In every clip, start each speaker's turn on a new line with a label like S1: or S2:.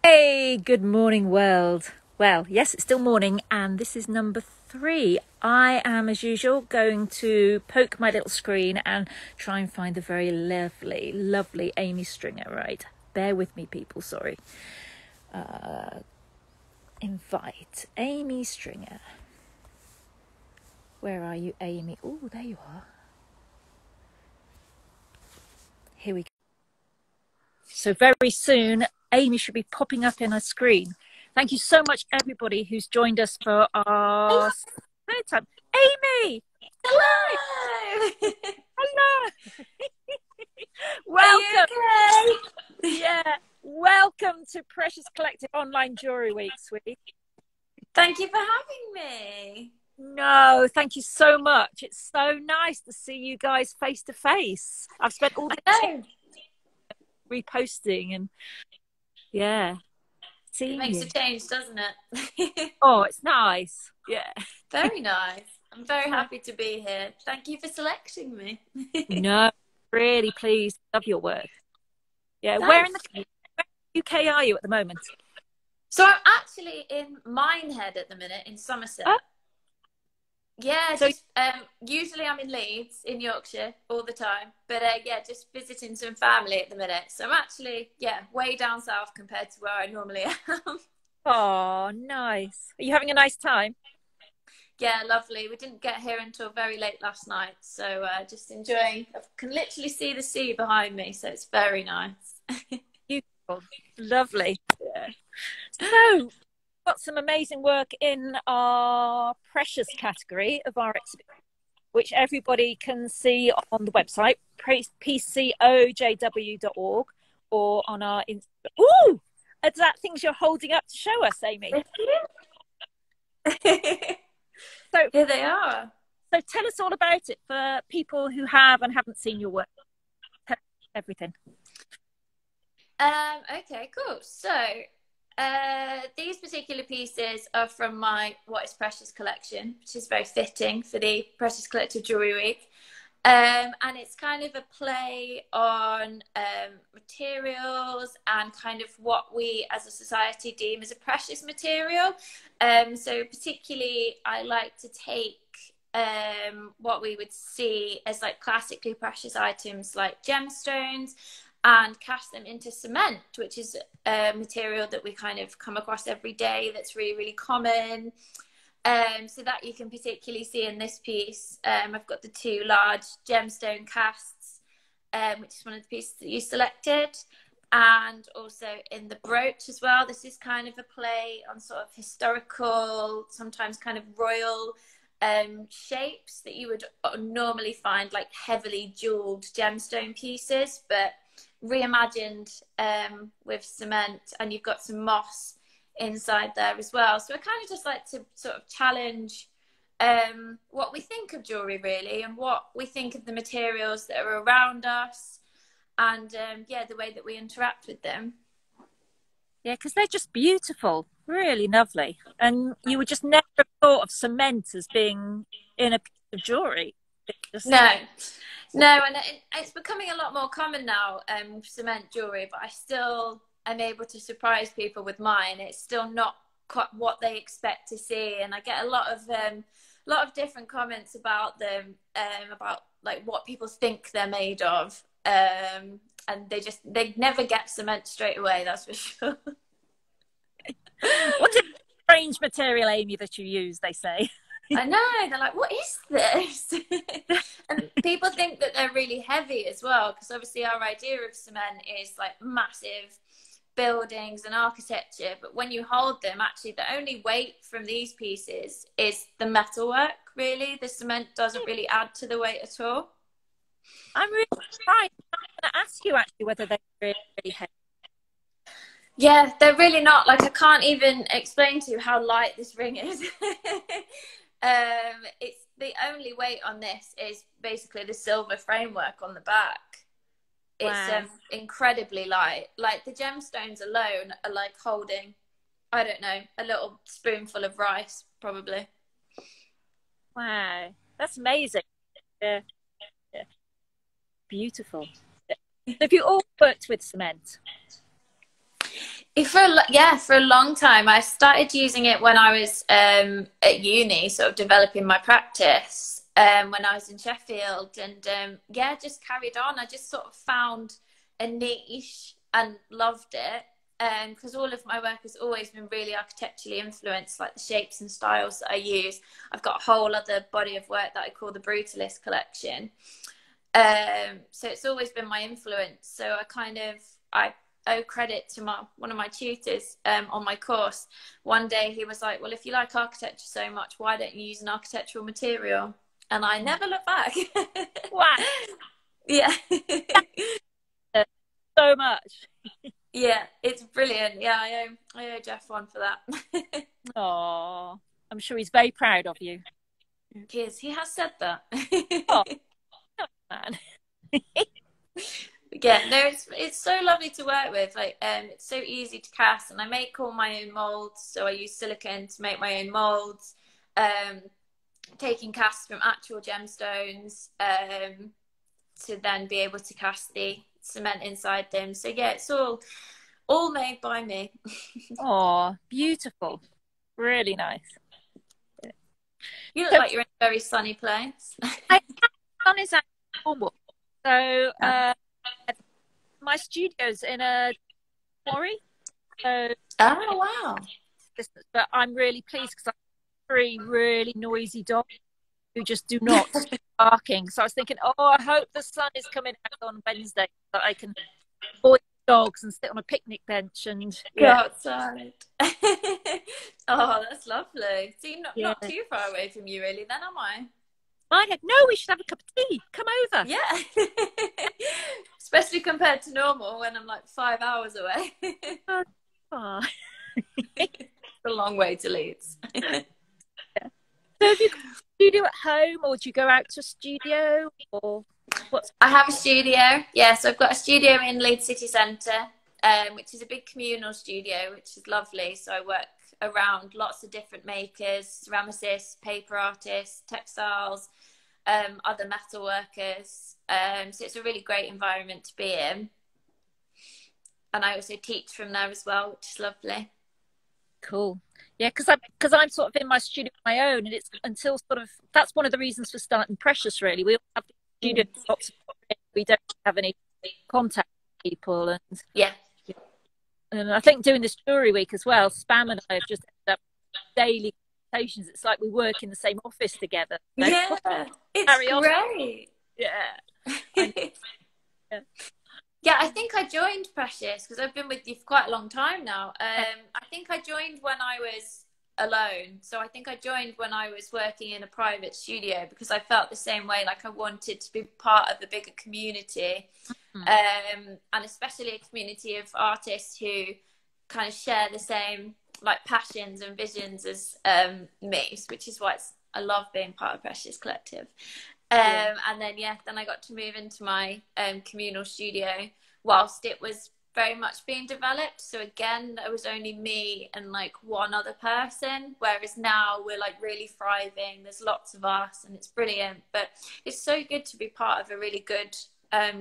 S1: Hey, good morning, world. Well, yes, it's still morning, and this is number 3. I am, as usual, going to poke my little screen and try and find the very lovely Amy Stringer. Right, bear with me, people. Sorry. Invite Amy Stringer. Where are you, Amy? Oh, there you are. Here we go. So very soon, Amy should be popping up in our screen. Thank you so much, everybody who's joined us for our third time. Amy!
S2: Hello!
S1: Hello!
S2: Are you
S1: Welcome!
S2: okay?
S1: Yeah, welcome to Precious.Collective Online Jewelry Week, sweetie.
S2: Thank you for having me.
S1: No, thank you so much. It's so nice to see you guys face to face. I've spent all the
S2: I know.
S1: reposting and yeah,
S2: It
S1: seeing
S2: makes a
S1: you.
S2: change, doesn't it?
S1: Oh, it's nice. Yeah.
S2: Very nice. I'm very happy to be here. Thank you for selecting me.
S1: No, really pleased. Love your work. Yeah, where in
S2: Thanks.
S1: the UK are you at the moment?
S2: So I'm actually in Minehead at the minute in Somerset.
S1: Oh,
S2: Yeah,
S1: so
S2: just usually I'm in Leeds in Yorkshire all the time, but yeah, just visiting some family at the minute. So I'm actually way down south compared to where I normally am.
S1: oh, nice. Are you having a nice time?
S2: Yeah, lovely. We didn't get here until very late last night, so just enjoying. I can literally see the sea behind me, so it's very nice.
S1: Beautiful, lovely. Yeah. So, got some amazing work in our Precious category of our exhibition, which everybody can see on the website, PCOJW.org, or on our Instagram. Ooh! Are that things you're holding up to show us, Amy? So,
S2: Here they are.
S1: so tell us all about it for people who have and haven't seen your work. Tell us everything.
S2: Okay, cool. So these particular pieces are from my What is Precious collection, which is very fitting for the Precious Collective Jewelry Week. And it's kind of a play on materials and kind of what we as a society deem as a precious material. So particularly, I like to take what we would see as like classically precious items like gemstones and cast them into cement, which is a material that we kind of come across every day that's really, really common. So that you can particularly see in this piece. I've got the 2 large gemstone casts, which is one of the pieces that you selected, and also in the brooch as well. This is kind of a play on sort of historical, sometimes kind of royal shapes that you would normally find like heavily jeweled gemstone pieces, but reimagined with cement, and you've got some moss inside there as well. So I kind of just like to sort of challenge what we think of jewelry really, and what we think of the materials that are around us, and the way that we interact with them.
S1: Yeah, because they're just beautiful, really lovely. And you would just never have thought of cement as being in a piece of jewelry. Just...
S2: No, and it's becoming a lot more common now, cement jewelry, but I still am able to surprise people with mine. It's still not quite what they expect to see, and I get a lot of different comments about them, about like what people think they're made of, and they never get cement straight away. That's for sure.
S1: What a strange material, Amy, that you use, they say.
S2: I know, they're like, what is this? And people think that they're really heavy as well, because obviously our idea of cement is like massive buildings and architecture, but when you hold them, actually the only weight from these pieces is the metalwork, really. The cement doesn't really add to the weight at all.
S1: I'm really surprised. I'm going to ask you actually whether they're really, really heavy.
S2: Yeah, they're really not. Like, I can't even explain to you how light this ring is. It's the only weight on this is basically the silver framework on the back. It's
S1: Wow.
S2: incredibly light. Like, the gemstones alone are like holding, I don't know, a little spoonful of rice, probably.
S1: Wow. That's amazing. Yeah. Yeah. Beautiful. Have you all worked with cement?
S2: For a long time. I started using it when I was at uni, sort of developing my practice when I was in Sheffield, and yeah, just carried on. I just sort of found a niche and loved it. Because all of my work has always been really architecturally influenced, like the shapes and styles that I use. I've got a whole other body of work that I call the Brutalist collection. So it's always been my influence. So I owe credit to one of my tutors on my course. One day he was like, "Well, if you like architecture so much, why don't you use an architectural material?" And I never looked back.
S1: Wow.
S2: Yeah.
S1: So much.
S2: Yeah, it's brilliant. Yeah, I owe Jeff one for that.
S1: Oh, I'm sure he's very proud of you.
S2: He has said that.
S1: Oh, man.
S2: Yeah, no, it's so lovely to work with. Like, it's so easy to cast, and I make all my own molds. So I use silicone to make my own molds. Taking casts from actual gemstones, to then be able to cast the cement inside them. So yeah, it's all made by me.
S1: Oh, beautiful. Really nice.
S2: You look
S1: So
S2: like you're in a very sunny place.
S1: I sun is actually normal. So
S2: Oh,
S1: my studio's in a quarry. So
S2: oh wow.
S1: distance, but I'm really pleased because I have three really noisy dogs who just do not stop barking. So I was thinking, oh, I hope the sun is coming out on Wednesday so that I can avoid dogs and sit on a picnic bench and
S2: Go
S1: yeah,
S2: outside. Oh, that's lovely. See,
S1: yeah.
S2: not too far away from you, really. Then am I?
S1: I had no, we should have a cup of tea. Come over.
S2: Yeah. Especially compared to normal when I'm like 5 hours away.
S1: Oh.
S2: It's a long way to Leeds.
S1: Yeah. So have you got a studio at home or do you go out to a studio or what's
S2: I have a studio. Yeah, so I've got a studio in Leeds City Centre, which is a big communal studio, which is lovely. So I work around lots of different makers, ceramicists, paper artists, textiles, other metal workers. So it's a really great environment to be in. And I also teach from there as well, which is lovely.
S1: cool? Yeah, because I'm sort of in my studio on my own, and it's until sort of that's one of the reasons for starting Precious. Really, we all have studios, lots of we don't have any contact with people,
S2: Yeah.
S1: and I think doing this jewelry week as well, Spam and I have just ended up daily conversations. It's like we work in the same office together. So
S2: Yeah, it's
S1: carry on.
S2: great.
S1: Yeah. I, yeah.
S2: Yeah, I think I joined Precious because I've been with you for quite a long time now. I think I joined when I was alone. So I think I joined when I was working in a private studio because I felt the same way, like I wanted to be part of a bigger community, and especially a community of artists who kind of share the same like passions and visions as me, which is why I love being part of Precious Collective. And then I got to move into my communal studio whilst it was very much being developed. So again, there was only me and like one other person, whereas now we're like really thriving. There's lots of us and it's brilliant. But it's so good to be part of a really good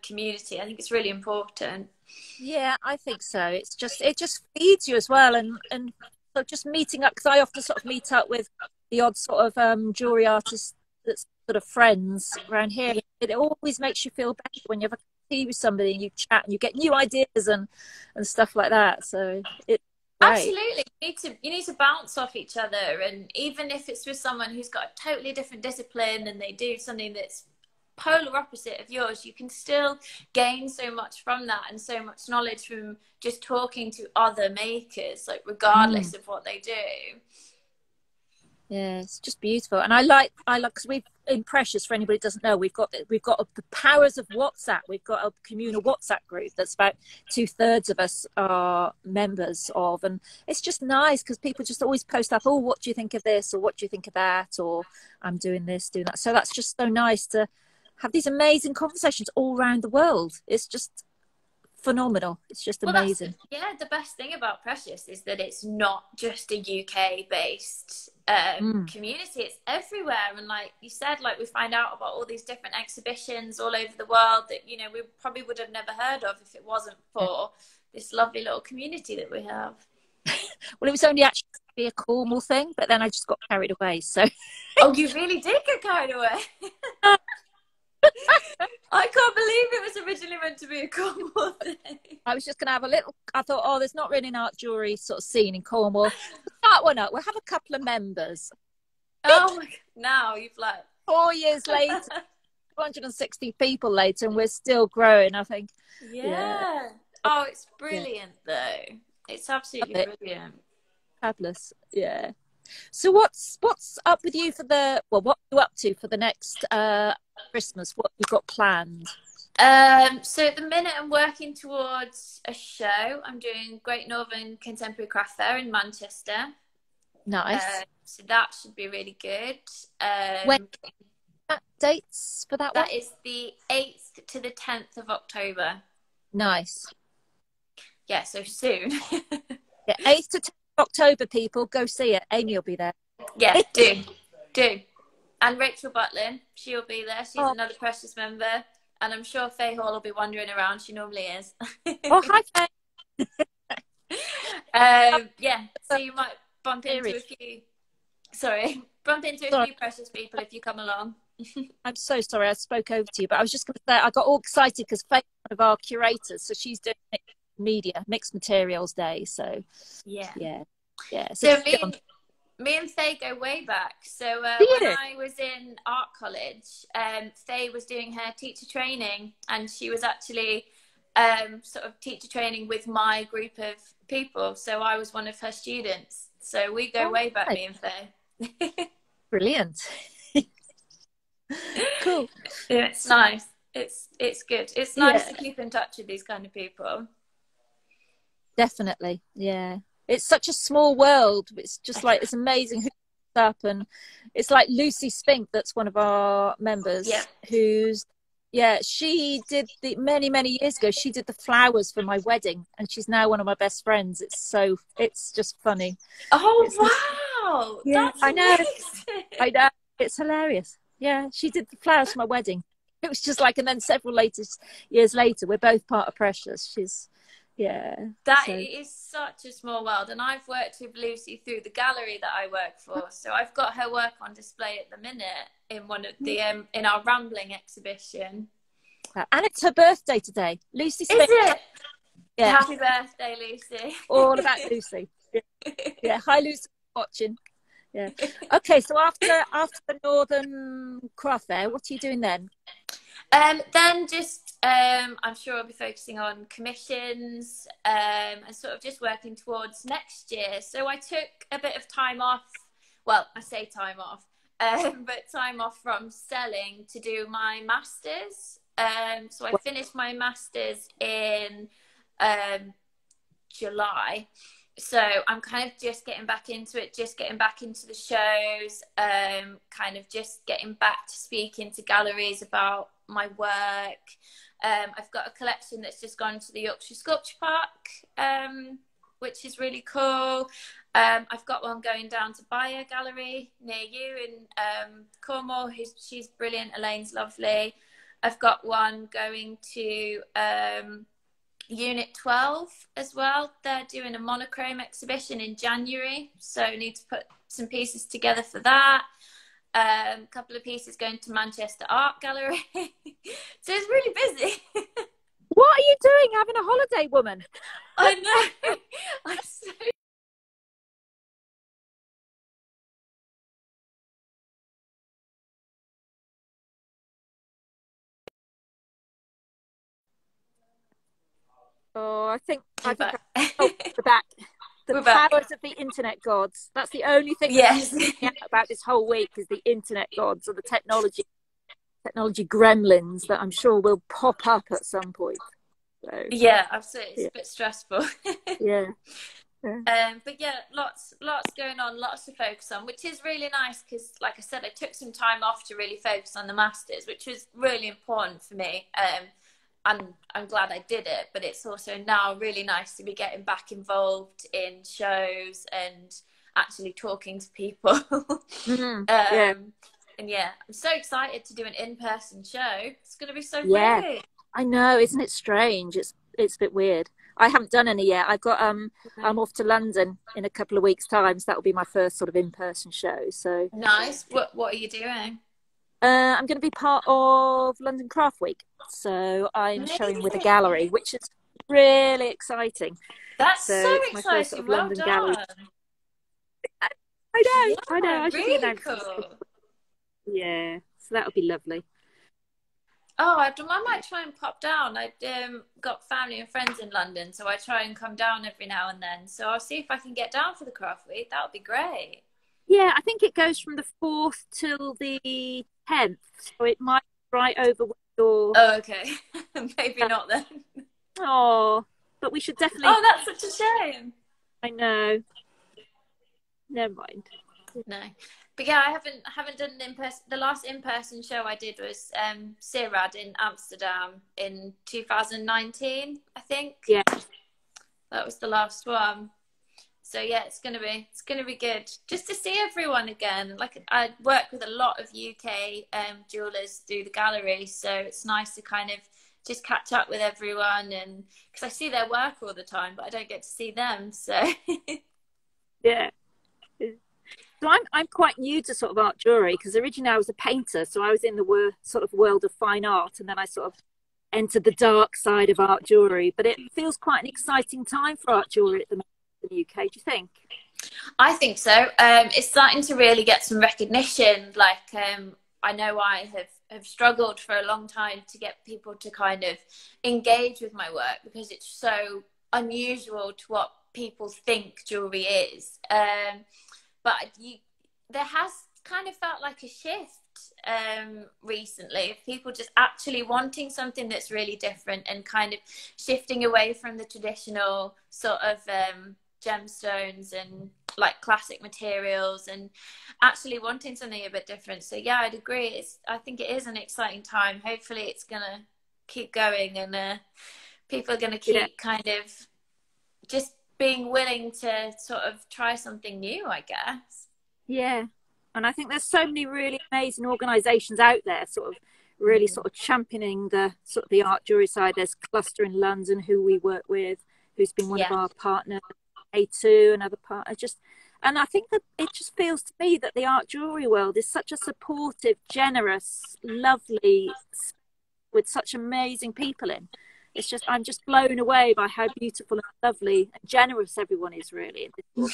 S2: community. I think it's really important.
S1: Yeah, I think so. It just feeds you as well, and so just meeting up because I often sort of meet up with the odd sort of jewelry artist that's sort of friends around here.
S2: Yeah.
S1: It always makes you feel better when you have a tea with somebody and you chat and you get new ideas and stuff like that. So it's great.
S2: Absolutely. You need to bounce off each other, and even if it's with someone who's got a totally different discipline and they do something that's polar opposite of yours, you can still gain so much from that and so much knowledge from just talking to other makers, like regardless of what they do.
S1: Yeah, it's just beautiful, and I like because we've in Precious. For anybody who doesn't know, we've got the powers of WhatsApp. We've got a communal WhatsApp group that's about 2/3 of us are members of, and it's just nice because people just always post up, oh, what do you think of this, or what do you think of that, or I'm doing this, doing that. So that's just so nice to have these amazing conversations all around the world. It's just phenomenal. It's just
S2: Well,
S1: amazing.
S2: the best thing about Precious is that it's not just a UK based community, it's everywhere. And like you said, like we find out about all these different exhibitions all over the world that, you know, we probably would have never heard of if it wasn't for this lovely little community that we have.
S1: Well, it was only actually to be a Cornwall thing, but then I just got carried away. So.
S2: Oh, you really did get carried away. I can't believe it was originally meant to be a Cornwall thing.
S1: I was just going to have a little, I thought, oh, there's not really an art jewellery sort of scene in Cornwall. Start one up. We'll have a couple of members.
S2: Oh my God. Now you've like
S1: 4 years later, 260 people later, and we're still growing, I think.
S2: Yeah. Oh, it's brilliant though. It's absolutely brilliant.
S1: Fabulous. Yeah. So what's up with you for what are you up to for the next Christmas? What you've got planned?
S2: So at the minute I'm working towards a show. I'm doing Great Northern Contemporary Craft Fair in Manchester.
S1: Nice.
S2: So that should be really good.
S1: When dates for that one?
S2: That is the 8th to the 10th of October. Nice. Yeah, so soon.
S1: Yeah, 8th to 10th of October, people, go see it. Amy will be there.
S2: Yeah, do. And Rachel Butlin, she'll be there. She's another Precious member. And I'm sure Faye Hall will be wandering around. She normally is.
S1: Oh, hi, Faye.
S2: Yeah, so you might bump into a few... bump into a few Precious people if you come along.
S1: I'm so sorry I spoke over to you, but I was just going to say I got all excited because Faye's one of our curators, so she's doing mixed materials day. So yeah.
S2: So me and Faye go way back. So when I was in art college, Faye was doing her teacher training, and she was actually sort of teacher training with my group of people. So I was one of her students. So we go way back, me and Faye.
S1: Brilliant. Cool.
S2: Yeah, it's nice. It's good. It's nice to keep in touch with these kind of people.
S1: Definitely. Yeah. It's such a small world. It's just like, it's amazing who's up. And it's like Lucy Speake, that's one of our members, she did many years ago, she did the flowers for my wedding, and she's now one of my best friends. It's just funny.
S2: Wow.
S1: Yeah,
S2: that's amazing.
S1: I know. It's hilarious. Yeah, she did the flowers for my wedding. It was just like, and then several years later, we're both part of Precious. That
S2: is such a small world, and I've worked with Lucy through the gallery that I work for, so I've got her work on display at the minute in one of the in our Rambling exhibition.
S1: And it's her birthday today, Lucy Speake.
S2: Is it?
S1: Yeah.
S2: Happy birthday, Lucy.
S1: All about Lucy. Yeah. Hi, Lucy, watching. Yeah. Okay, so after the Northern Craft Fair, what are you doing then?
S2: Then just I'm sure I'll be focusing on commissions and sort of just working towards next year. So I took a bit of time off. Well, I say time off, but time off from selling to do my masters. So I finished my masters in July. So I'm kind of just getting back into it, just getting back into the shows, kind of just getting back to speaking to galleries about my work. I've got a collection that's just gone to the Yorkshire Sculpture Park, which is really cool. I've got one going down to Bayer Gallery near you in Cornwall. She's brilliant. Elaine's lovely. I've got one going to Unit 12 as well. They're doing a monochrome exhibition in January, so I need to put some pieces together for that. A couple of pieces going to Manchester Art Gallery. So it's really busy.
S1: What are you doing having a holiday, woman?
S2: I know. I'm so...
S1: Oh, I think we're back. The powers of the internet gods. That's the only thing about this whole week is the internet gods, or the technology gremlins that I'm sure will pop up at some point. So,
S2: yeah, absolutely. It's a bit stressful.
S1: Yeah.
S2: But yeah, lots going on, lots to focus on, which is really nice because, like I said, I took some time off to really focus on the masters, which was really important for me. And I'm glad I did it, but it's also now really nice to be getting back involved in shows and actually talking to people. And yeah, I'm so excited to do an in-person show. It's going to be so great.
S1: I know, isn't it strange? It's a bit weird. I haven't done any yet. I've got I'm off to London in a couple of weeks' time, so that will be my first sort of in-person show. So
S2: Nice. What are you doing?
S1: I'm going to be part of London Craft Week. So I'm showing with a
S2: Amazing.
S1: gallery, which is really exciting.
S2: That's
S1: So
S2: so
S1: it's my first sort
S2: exciting.
S1: of
S2: Well
S1: London gallery.
S2: done.
S1: I know.
S2: Yeah,
S1: I should be
S2: really
S1: announcing.
S2: cool.
S1: Yeah, so that'll be lovely.
S2: Oh, I might try and pop down. I got family and friends in London, so I try and come down every now and then. So I'll see if I can get down for the craft week. That would be great.
S1: Yeah, I think it goes from the 4th till the 10th, so it might be right over with your.
S2: Oh, okay. Maybe not then.
S1: Oh, but we should definitely.
S2: Oh, that's such a shame.
S1: I know. Never mind.
S2: No, but yeah, I haven't done an in person. The last in person show I did was Sirad in Amsterdam in 2019, I think.
S1: Yeah,
S2: That was the last one. So yeah, it's gonna be good just to see everyone again. Like I work with a lot of UK jewelers through the gallery, so it's nice to kind of just catch up with everyone, and because I see their work all the time, but I don't get to see them. So
S1: yeah. So I'm quite new to sort of art jewelry because originally I was a painter, so I was in the sort of world of fine art, and then I sort of entered the dark side of art jewelry. But it feels quite an exciting time for art jewelry at the moment in the UK. Do you think?
S2: I think so. It's starting to really get some recognition. Like I know I have struggled for a long time to get people to kind of engage with my work because it's so unusual to what people think jewelry is. But there has kind of felt like a shift recently of people just actually wanting something that's really different and kind of shifting away from the traditional sort of gemstones and like classic materials and actually wanting something a bit different. So yeah, I'd agree. I think it is an exciting time. Hopefully it's gonna keep going and people are gonna keep kind of just being willing to sort of try something new, I guess.
S1: Yeah, and I think there's so many really amazing organisations out there, sort of really sort of championing the sort of the art jewelry side. There's Cluster in London, who we work with, who's been one of our partners. A2, another partner. And I think that it just feels to me that the art jewelry world is such a supportive, generous, lovely, with such amazing people in. It's just I'm just blown away by how beautiful and lovely and generous everyone is really in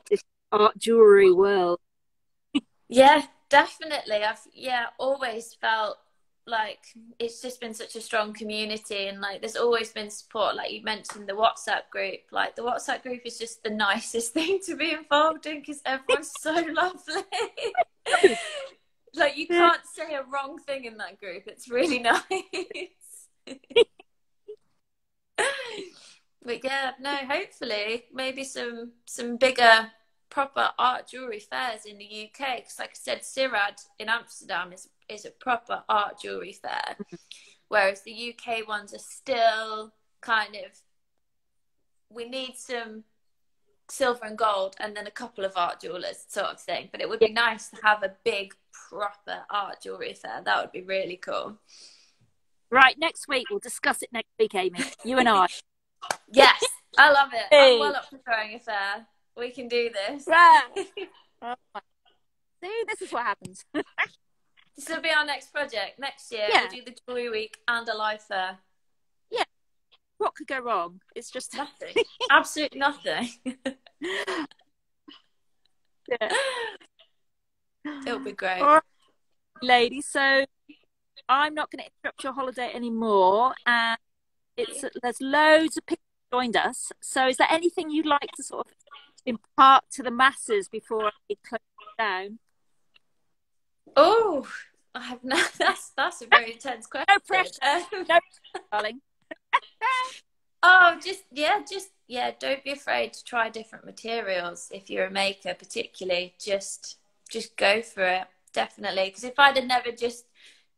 S1: this art jewelry world.
S2: Yeah, definitely. I've always felt like it's just been such a strong community, and like there's always been support. Like you mentioned the WhatsApp group, like the WhatsApp group is just the nicest thing to be involved in because everyone's so lovely. Like you can't say a wrong thing in that group. It's really nice. But yeah, no, hopefully maybe some bigger proper art jewelry fairs in the UK, because like I said, Sirad in Amsterdam is a proper art jewelry fair, whereas the UK ones are still kind of, we need some silver and gold and then a couple of art jewelers sort of thing. But it would be nice to have a big proper art jewelry fair. That would be really cool.
S1: Right, next week we'll discuss it next week, Amy. You and I.
S2: Yes, I love it.
S1: Hey.
S2: I'm well up for throwing a fair. We can do this.
S1: Right. See, this is what happens.
S2: This will be our next project. Next year, we'll do the jewelry week and a live fair.
S1: Yeah. What could go wrong? It's just
S2: nothing. Absolutely nothing.
S1: Yeah.
S2: It'll be great.
S1: All right, ladies. So I'm not going to interrupt your holiday anymore. And there's loads of people who joined us. So is there anything you'd like to sort of impart to the masses before I close it down?
S2: Oh, I have no. That's a very intense question.
S1: No pressure, no, darling.
S2: Oh, just don't be afraid to try different materials. If you're a maker, particularly, just go for it. Definitely, because if I'd have never just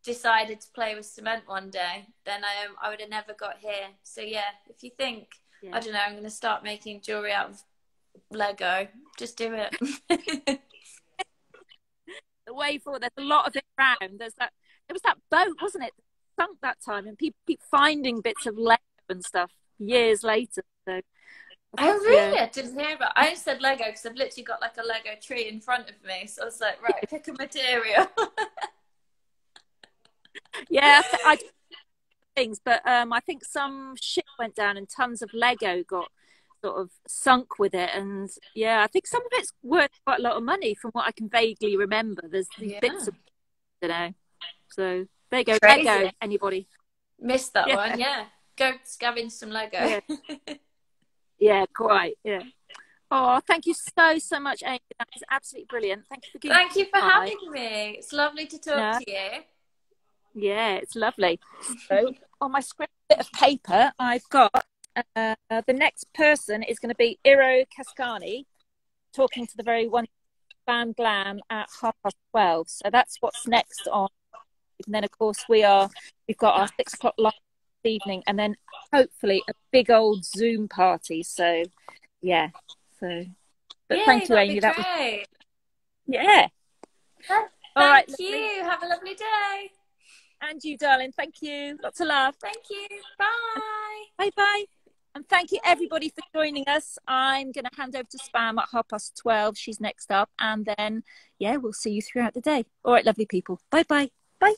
S2: decided to play with cement one day, then I would have never got here. So yeah, if you think I don't know, I'm going to start making jewelry out of Lego, just do it.
S1: The way forward, there's a lot of it around. There was that boat, wasn't it, sunk that time, and people keep finding bits of Lego and stuff years later. So
S2: Oh, really? I didn't hear about. I said Lego because I've literally got like a Lego tree in front of me. So I was like, right, pick a material.
S1: yeah, I do things, but I think some ship went down and tons of Lego got sort of sunk with it. And yeah, I think some of it's worth quite a lot of money from what I can vaguely remember. There's these
S2: Yeah.
S1: bits of, you know. So there you go,
S2: Crazy.
S1: Lego. Anybody?
S2: Missed that
S1: Yeah,
S2: one. Yeah. Go scavenge some Lego.
S1: yeah, yeah, quite. Yeah. Oh, thank you so much, Amy. That was absolutely brilliant. Thank you for giving
S2: Thank you for
S1: me time.
S2: having me. It's lovely to talk
S1: No,
S2: to you.
S1: yeah, it's lovely. So on my script bit of paper, I've got the next person is going to be Iro Cascani talking to the very one Bam Glam at 12:30. So that's what's next on. And then of course we've got our 6 o'clock live this evening, and then hopefully a big old Zoom party. So yeah, so but
S2: Yay,
S1: thank you,
S2: that'd be
S1: Amy. That was
S2: great.
S1: yeah. All right,
S2: Thank
S1: lovely.
S2: you. Have a lovely day.
S1: And you, darling. Thank you. Lots of love.
S2: Thank you. Bye.
S1: Bye bye. And thank you everybody for joining us. I'm going to hand over to Spam at 12:30. She's next up. And then, yeah, we'll see you throughout the day. All right, lovely people. Bye bye. Bye.